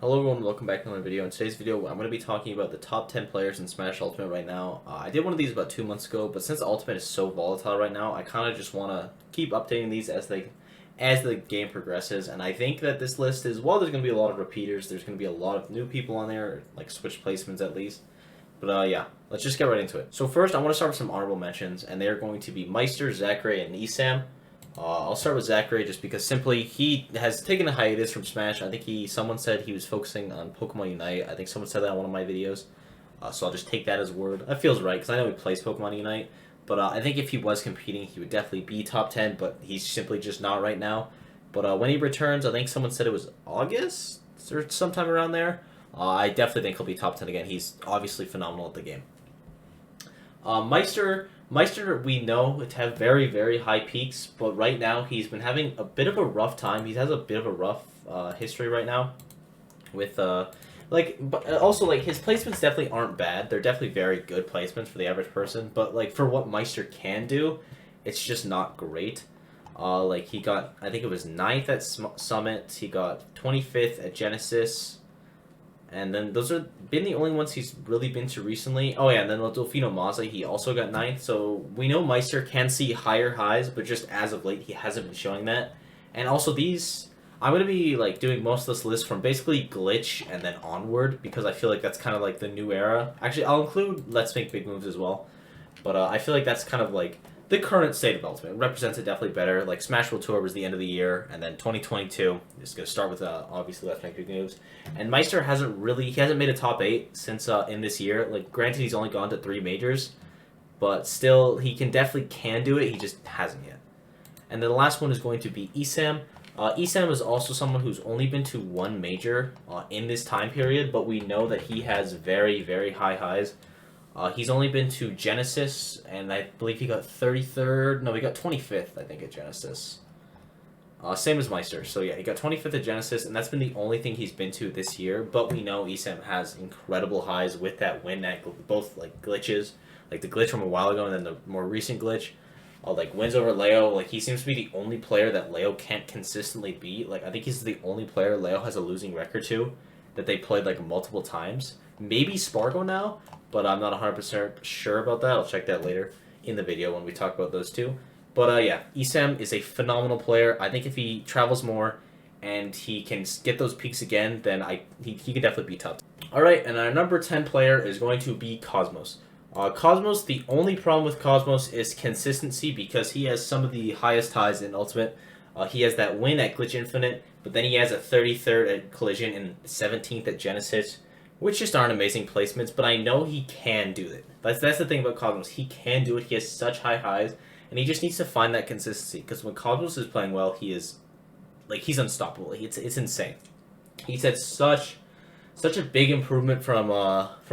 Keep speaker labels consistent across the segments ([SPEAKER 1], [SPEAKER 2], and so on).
[SPEAKER 1] Hello everyone, welcome back to another video. In today's video, I'm going to be talking about the top 10 players in Smash Ultimate right now. I did one of these about 2 months ago, but since Ultimate is so volatile right now, I kind of just want to keep updating these as the game progresses. And I think that this list is, while there's going to be a lot of repeaters, there's going to be a lot of new people on there, like switch placements at least. But yeah, let's just get right into it. So first, I want to start with some honorable mentions, and they're going to be Meister, Zachary, and Esam. I'll start with Zachary just because simply he has taken a hiatus from Smash. I think someone said he was focusing on Pokemon Unite. I think someone said that on one of my videos. So I'll just take that as word. That feels right because I know he plays Pokemon Unite. But I think if he was competing, he would definitely be top 10, but he's simply just not right now. But when he returns, I think someone said it was August or sometime around there. I definitely think he'll be top 10 again. He's obviously phenomenal at the game. Meister, we know to have very, very high peaks, but right now he's been having a bit of a rough time. He has a bit of a rough history right now with but also like his placements definitely aren't bad. They're definitely very good placements for the average person, but like for what Meister can do, it's just not great. Like he got, I think it was 9th at Summit. He got 25th at Genesis. And then those are been the only ones he's really been to recently. Oh yeah, and then with Delfino Mazza, he also got 9th. So we know Meister can see higher highs, but just as of late, he hasn't been showing that. And also these, I'm going to be like doing most of this list from basically Glitch and then onward, because I feel like that's kind of like the new era. Actually, I'll include Let's Make Big Moves as well. But I feel like that's kind of like the current state of Ultimate. It represents it definitely better. Like Smash World Tour was the end of the year, and then 2022 is going to start with obviously Let's Make Big Moves. And Meister hasn't made a top 8 since in this year. Like granted, he's only gone to 3 majors, but still he can do it. He just hasn't yet. And then the last one is going to be Esam. Esam is also someone who's only been to 1 major in this time period, but we know that he has very, very high highs. He's only been to Genesis, and I believe he got 33rd. No, he got 25th, I think, at Genesis. Same as Meister. So yeah, he got 25th at Genesis, and that's been the only thing he's been to this year. But we know Esam has incredible highs with that win at both like glitches, like the glitch from a while ago, and then the more recent glitch. Like wins over Leo. Like he seems to be the only player that Leo can't consistently beat. Like I think he's the only player Leo has a losing record to, that they played like multiple times. Maybe Spargo now, but I'm not 100% sure about that. I'll check that later in the video when we talk about those two. But yeah, Esam is a phenomenal player. I think if he travels more and he can get those peaks again, then he can definitely be top. Alright, and our number 10 player is going to be Cosmos. Cosmos, the only problem with Cosmos is consistency, because he has some of the highest highs in Ultimate. He has that win at Glitch Infinite, but then he has a 33rd at Collision and 17th at Genesis, which just aren't amazing placements, but I know he can do it. That's the thing about Cosmos. He can do it. He has such high highs, and he just needs to find that consistency, because when Cosmos is playing well, he's unstoppable. It's insane. He's had such a big improvement from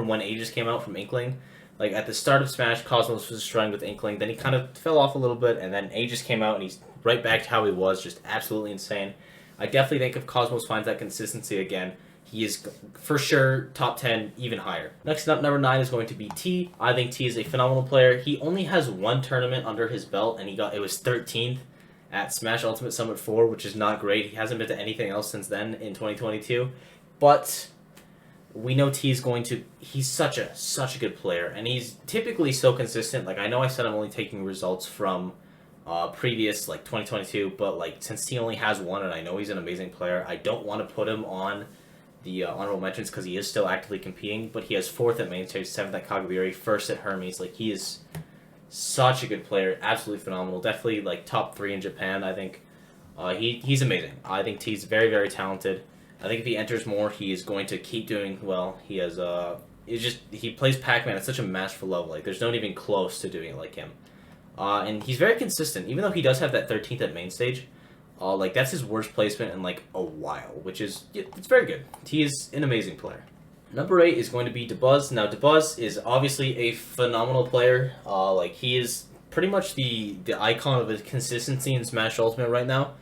[SPEAKER 1] when Aegis came out from Inkling. Like at the start of Smash, Cosmos was struggling with Inkling, then he kind of fell off a little bit, and then Aegis came out, and he's right back to how he was, just absolutely insane. I definitely think if Cosmos finds that consistency again, he is for sure top 10, even higher. Next up, number 9 is going to be T. I think T is a phenomenal player. He only has 1 tournament under his belt, and it was 13th at Smash Ultimate Summit 4, which is not great. He hasn't been to anything else since then in 2022. But we know he's such a good player, and he's typically so consistent. Like I know I said I'm only taking results from previous like 2022, but like since he only has 1 and I know he's an amazing player, I don't want to put him on the honorable mentions because he is still actively competing, but he has 4th at Main Stage, 7th at Kagabiri, 1st at Hermes. Like he is such a good player, absolutely phenomenal. Definitely like top 3 in Japan, I think. He's amazing. I think T's very, very talented. I think if he enters more, he is going to keep doing well. He has he plays Pac-Man at such a masterful level. Like there's no one even close to doing it like him. And he's very consistent, even though he does have that 13th at Main Stage. Like that's his worst placement in like a while, which is it's very good. He is an amazing player. Number 8 is going to be Dabuz. Now Dabuz is obviously a phenomenal player. Like he is pretty much the icon of his consistency in Smash Ultimate right now.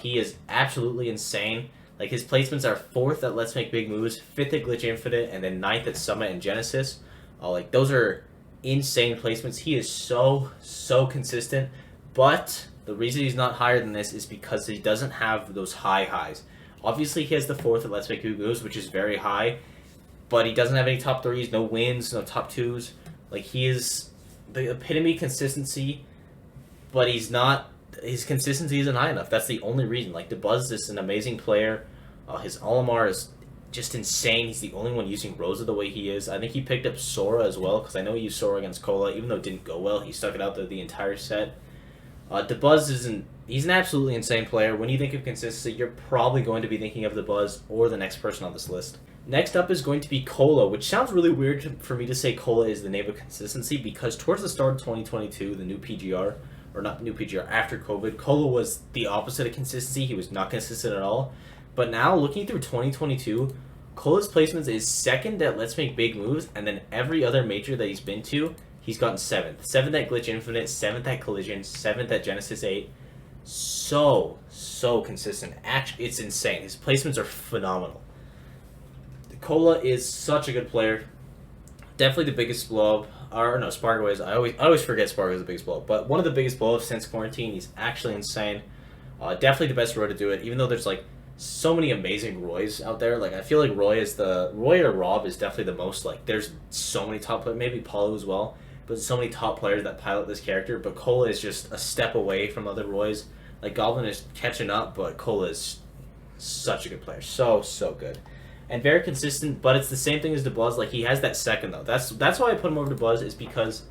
[SPEAKER 1] He is absolutely insane. Like his placements are 4th at Let's Make Big Moves, 5th at Glitch Infinite, and then 9th at Summit and Genesis. Like those are insane placements. He is so consistent, but the reason he's not higher than this is because he doesn't have those high highs. Obviously, he has the 4th at Let's Make Big Moves, which is very high, but he doesn't have any top 3s, no wins, no top 2s. Like, he is the epitome consistency, but he's not. His consistency isn't high enough. That's the only reason. Like, Dabuz is an amazing player. His Olimar is just insane. He's the only one using Rosa the way he is. I think he picked up Sora as well, because I know he used Sora against Cola. Even though it didn't go well, he stuck it out there the entire set. Dabuz isn't. He's an absolutely insane player. When you think of consistency, you're probably going to be thinking of Dabuz or the next person on this list. Next up is going to be Cola, which sounds really weird for me to say Cola is the name of consistency, because towards the start of 2022, the new PGR, or not new PGR, after COVID, Cola was the opposite of consistency. He was not consistent at all. But now, looking through 2022, Cola's placements is 2nd at Let's Make Big Moves, and then every other major that he's been to, he's gotten 7th. 7th at Glitch Infinite, 7th at Collision, 7th at Genesis 8. So consistent. Actually, it's insane. His placements are phenomenal. Cola is such a good player. Definitely the biggest blow up. Or no, Spargo is. I always forget Spargo is the biggest blow up. But one of the biggest blow ups since quarantine. He's actually insane. Definitely the best Roy to do it. Even though there's like so many amazing Roys out there. Like, I feel like Roy or Rob is definitely the most, like, there's so many top players, maybe Paulo as well, but there's so many top players that pilot this character. But Cola is just a step away from other Roys. Like, Goblin is catching up, but Cola is such a good player. So good. And very consistent, but it's the same thing as Dabuz. Like, he has that 2nd, though. That's why I put him over Dabuz, is because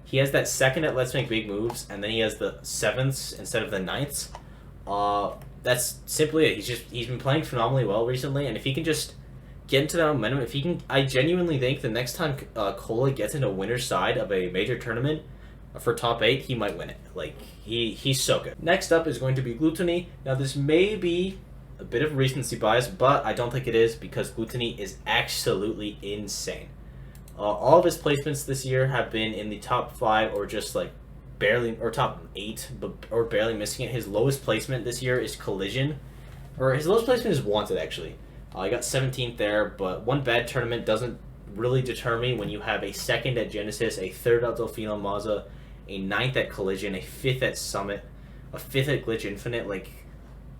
[SPEAKER 1] he has that 2nd at Let's Make Big Moves, and then he has the 7ths instead of the 9ths. That's simply it. He's been playing phenomenally well recently, and if he can just get into that momentum, I genuinely think the next time Cola gets into winner's side of a major tournament for top 8, he might win it. Like, he's so good. Next up is going to be Gluttony. Now, this may be a bit of recency bias, but I don't think it is, because Gluttony is absolutely insane. All of his placements this year have been in the top 5 or just like barely, or top 8, or barely missing it. His lowest placement this year is Collision, or his lowest placement is Wanted, actually. I got 17th there, but one bad tournament doesn't really deter me when you have a 2nd at Genesis, a 3rd at Delfino Mazza, a 9th at Collision, a 5th at Summit, a 5th at Glitch Infinite. Like,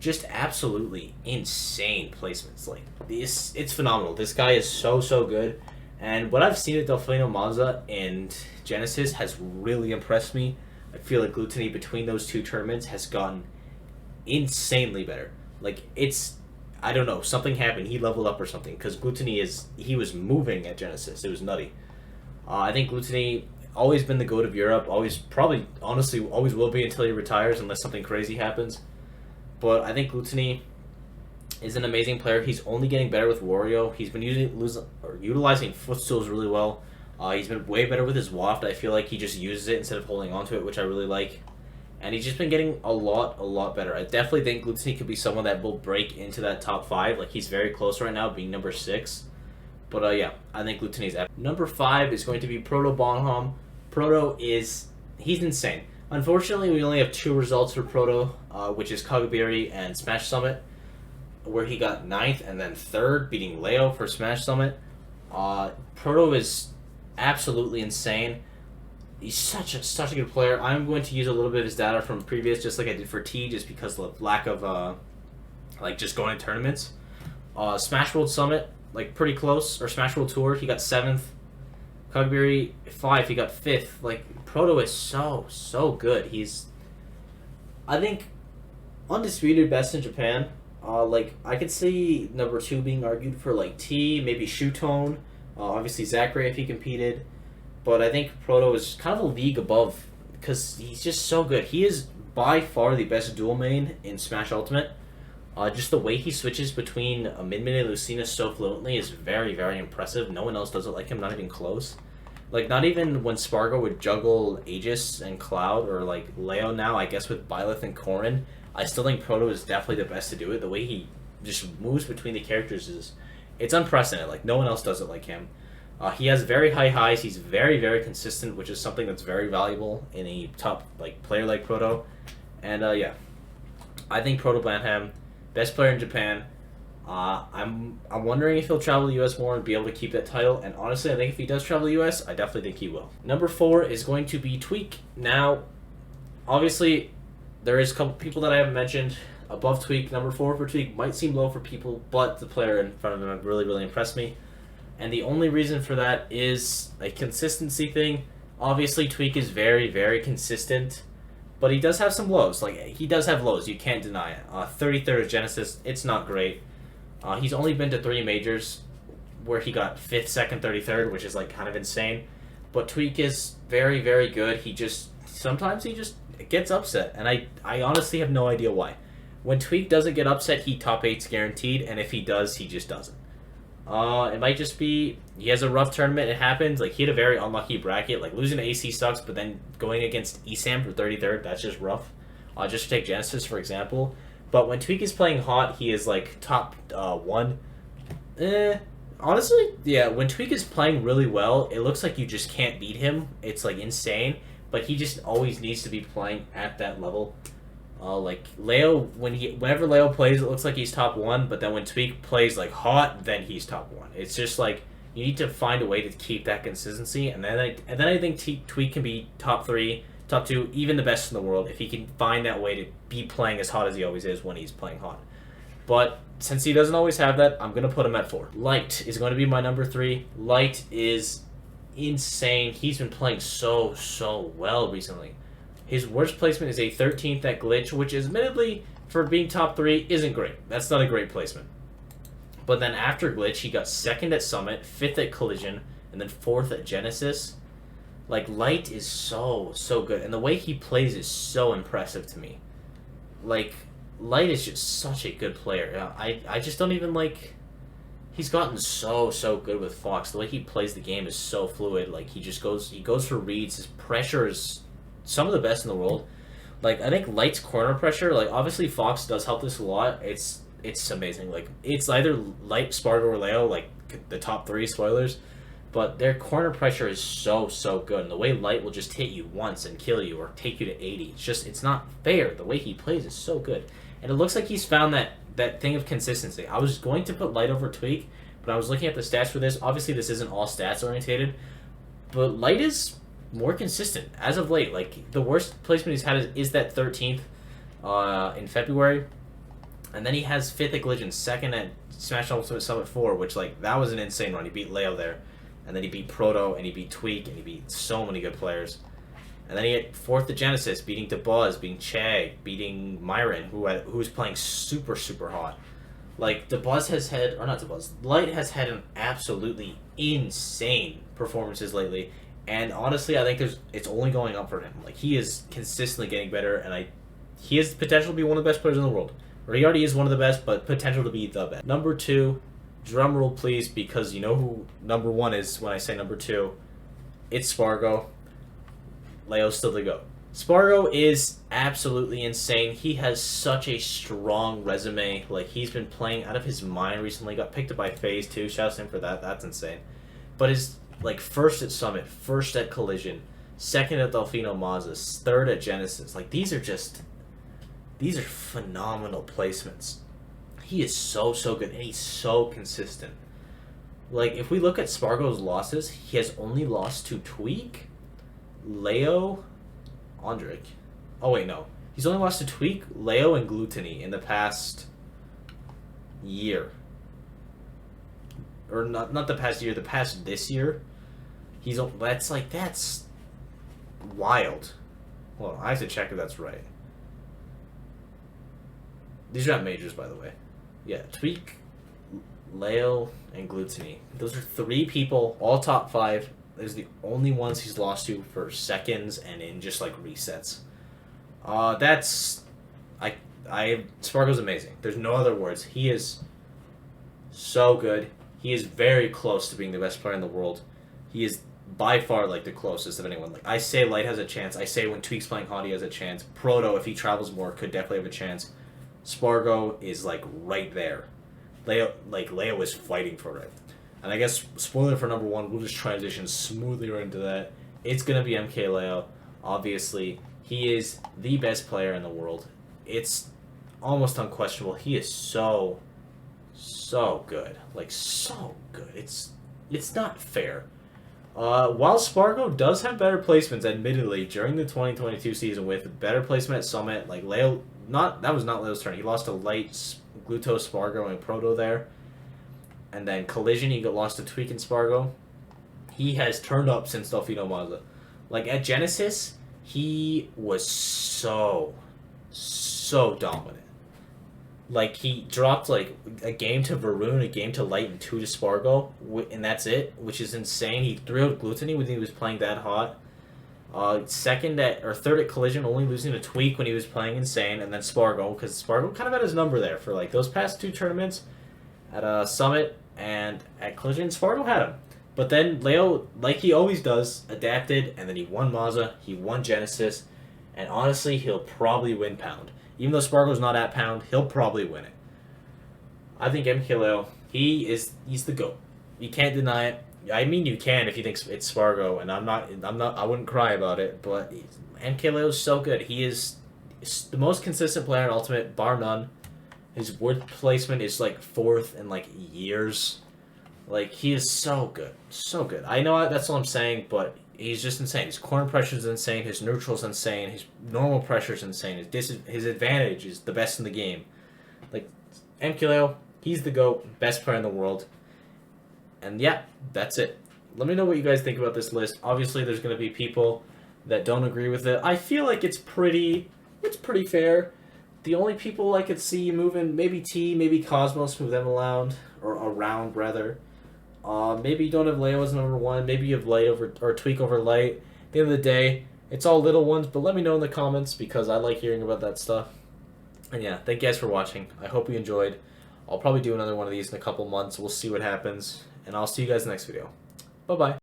[SPEAKER 1] just absolutely insane placements. Like, it's phenomenal. This guy is so good. And what I've seen at Delfino Mazza and Genesis has really impressed me. I feel like Gluttony between those two tournaments has gotten insanely better. Like, I don't know, something happened. He leveled up or something, because Gluttony he was moving at Genesis. It was nutty. I think Gluttony always been the GOAT of Europe. Honestly, always will be until he retires, unless something crazy happens. But I think Gluttony is an amazing player. He's only getting better with Wario. He's been utilizing footstools really well. He's been way better with his waft. I feel like he just uses it instead of holding onto it, which I really like. And he's just been getting a lot better. I definitely think Gluttony could be someone that will break into that top 5. Like, he's very close right now, being number 6. But yeah, I think Gluttony's epic. Number 5 is going to be Proto Bonham. Proto he's insane. Unfortunately, we only have 2 results for Proto, which is Kagabiri and Smash Summit, where he got 9th and then 3rd, beating Leo for Smash Summit. Proto is absolutely insane. He's such a good player. I'm going to use a little bit of his data from previous, just like I did for T, just because of lack of just going to tournaments. Smash World Summit, like, pretty close, or Smash World Tour, he got 7th. Kagabiri 5, he got 5th. Like, Proto is so good. He's, I think, undisputed best in Japan. Like, I could see number 2 being argued for, like, T, maybe Shutone, obviously Zachary if he competed. But I think Proto is kind of a league above, because he's just so good. He is by far the best dual main in Smash Ultimate. Just the way he switches between Min Min and Lucina so fluently is very impressive. No one else does it like him, not even close. Like, not even when Spargo would juggle Aegis and Cloud, or like Leo now, I guess with Byleth and Corrin, I still think Proto is definitely the best to do it. The way he just moves between the characters it's unprecedented. Like, no one else does it like him. He has very high highs. He's very consistent, which is something that's very valuable in a top player like Proto. And yeah, I think Proto Banham, best player in Japan. I'm wondering if he'll travel the US more and be able to keep that title. And honestly, I think if he does travel the US, I definitely think he will. Number 4 is going to be Tweak. Now, obviously, there is a couple people that I haven't mentioned. above Tweak. Number 4 for Tweak might seem low for people, but the player in front of him really, really impressed me. And the only reason for that is a consistency thing. Obviously, Tweak is very, very consistent, but he does have some lows. Like, he does have lows, you can't deny it. 33rd Genesis, it's not great. He's only been to 3 majors where he got 5th, 2nd, 33rd, which is, like, kind of insane. But Tweak is very, very good. Sometimes he just gets upset, and I honestly have no idea why. When Tweak doesn't get upset, he top 8's guaranteed, and if he does, he just doesn't. It might just be he has a rough tournament. It happens. Like, he had a very unlucky bracket. Like, losing to AC sucks, but then going against ESAM for 33rd, that's just rough. Just to take Genesis, for example. But when Tweak is playing hot, he is, like, top 1. Honestly, yeah, when Tweak is playing really well, it looks like you just can't beat him. It's, like, insane. But he just always needs to be playing at that level. Like Leo, whenever Leo plays, it looks like he's top 1. But then when Tweak plays like hot, then he's top 1. It's just like you need to find a way to keep that consistency, and then I think Tweak can be top 3, top 2, even the best in the world if he can find that way to be playing as hot as he always is when he's playing hot. But since he doesn't always have that, I'm gonna put him at 4. Light is going to be my number 3. Light is insane. He's been playing so well recently. His worst placement is a 13th at Glitch, which is admittedly, for being top 3, isn't great. That's not a great placement. But then after Glitch, he got 2nd at Summit, 5th at Collision, and then 4th at Genesis. Like, Light is so good. And the way he plays is so impressive to me. Like, Light is just such a good player. I just don't even, like... He's gotten so good with Fox. The way he plays the game is so fluid. Like, he goes for reads. His pressure is some of the best in the world. Like, I think Light's corner pressure, like, obviously Fox does help this a lot. It's amazing. Like, it's either Light, Spargo, or Leo, like, the top 3 spoilers. But their corner pressure is so good. And the way Light will just hit you once and kill you or take you to 80. It's not fair. The way he plays is so good. And it looks like he's found that thing of consistency. I was going to put Light over Tweak, but I was looking at the stats for this. Obviously, this isn't all stats orientated. But Light is more consistent as of late. Like, the worst placement he's had is that 13th in February, and then he has 5th at Glitch and 2nd at Smash Ultimate Summit 4, which, like, that was an insane run. He beat Leo there, and then he beat Proto, and he beat Tweak, and he beat so many good players. And then he had 4th at Genesis, beating DeBuzz, beating Chag, beating Myron, who was playing super hot. Like, DeBuzz has had, or not DeBuzz, Light has had an absolutely insane performances lately. And honestly, I think it's only going up for him. Like, he is consistently getting better, and he has the potential to be one of the best players in the world. Or he already is one of the best, but potential to be the best. Number 2, drum roll please, because you know who number 1 is when I say number 2. It's Spargo. Leo's still the GOAT. Spargo is absolutely insane. He has such a strong resume. Like, he's been playing out of his mind recently. Got picked up by FaZe too. Shout out to him for that. That's insane. But his, like, 1st at Summit, 1st at Collision, 2nd at Delfino Mazas, 3rd at Genesis. Like, these are phenomenal placements. He is so good, and he's so consistent. Like, if we look at Spargo's losses, he has only lost to Tweak, Leo, Andric. Oh wait, no. He's only lost to Tweak, Leo, and Gluttony in the past year. Or not the past year, the past this year. That's wild. Well, I have to check if that's right. These are not majors, by the way. Yeah, Tweak, Leo, and Gluttony. Those are 3 people, all top 5. Those are the only ones he's lost to for seconds and in just, like, resets. Spargo's amazing. There's no other words. He is so good. He is very close to being the best player in the world. He is by far, like, the closest of anyone. Like, I say Light has a chance. I say when Tweak's playing hot, he has a chance. Proto, if he travels more, could definitely have a chance. Spargo is, like, right there. Leo is fighting for it. And I guess, spoiler for number 1, we'll just transition smoothly right into that. It's going to be MK Leo. Obviously, he is the best player in the world. It's almost unquestionable. He is so good. Like, so good. It's not fair. While Spargo does have better placements, admittedly, during the 2022 season with better placement at Summit, like, Leo not that was not Leo's turn. He lost to Light, Gluto, Spargo, and Proto there. And then Collision, he got lost to Tweak and Spargo. He has turned up since Delfino Mazda. Like, at Genesis, he was so dominant. Like, he dropped, like, a game to Varun, a game to Light, and 2 to Spargo, and that's it, which is insane. He 3-0'd Gluttony when he was playing that hot. Third at Collision, only losing to Tweak when he was playing insane, and then Spargo, because Spargo kind of had his number there for, like, those past 2 tournaments at Summit and at Collision. Spargo had him. But then Leo, like he always does, adapted, and then he won Mazda, he won Genesis, and honestly, he'll probably win Pound. Even though Spargo's not at Pound, he'll probably win it. I think MKLeo, he's the GOAT. You can't deny it. I mean, you can if you think it's Spargo, and I wouldn't cry about it, but MKLeo is so good. He is the most consistent player in Ultimate, bar none. His word placement is like 4th in like years. Like, he is so good. So good. I know that's all I'm saying, but he's just insane. His corner pressure is insane. His neutral is insane. His normal pressure is insane. His advantage is the best in the game. Like, MKLeo, he's the GOAT, best player in the world. And yeah, that's it. Let me know what you guys think about this list. Obviously, there's going to be people that don't agree with it. I feel like it's pretty fair. The only people I could see moving, maybe T, maybe Cosmos, move them around, rather. Maybe you don't have Leo as number 1. Maybe you have Light or Tweak over Light. At the end of the day, it's all little ones, but let me know in the comments because I like hearing about that stuff. And yeah, thank you guys for watching. I hope you enjoyed. I'll probably do another one of these in a couple months. We'll see what happens. And I'll see you guys in the next video. Bye-bye.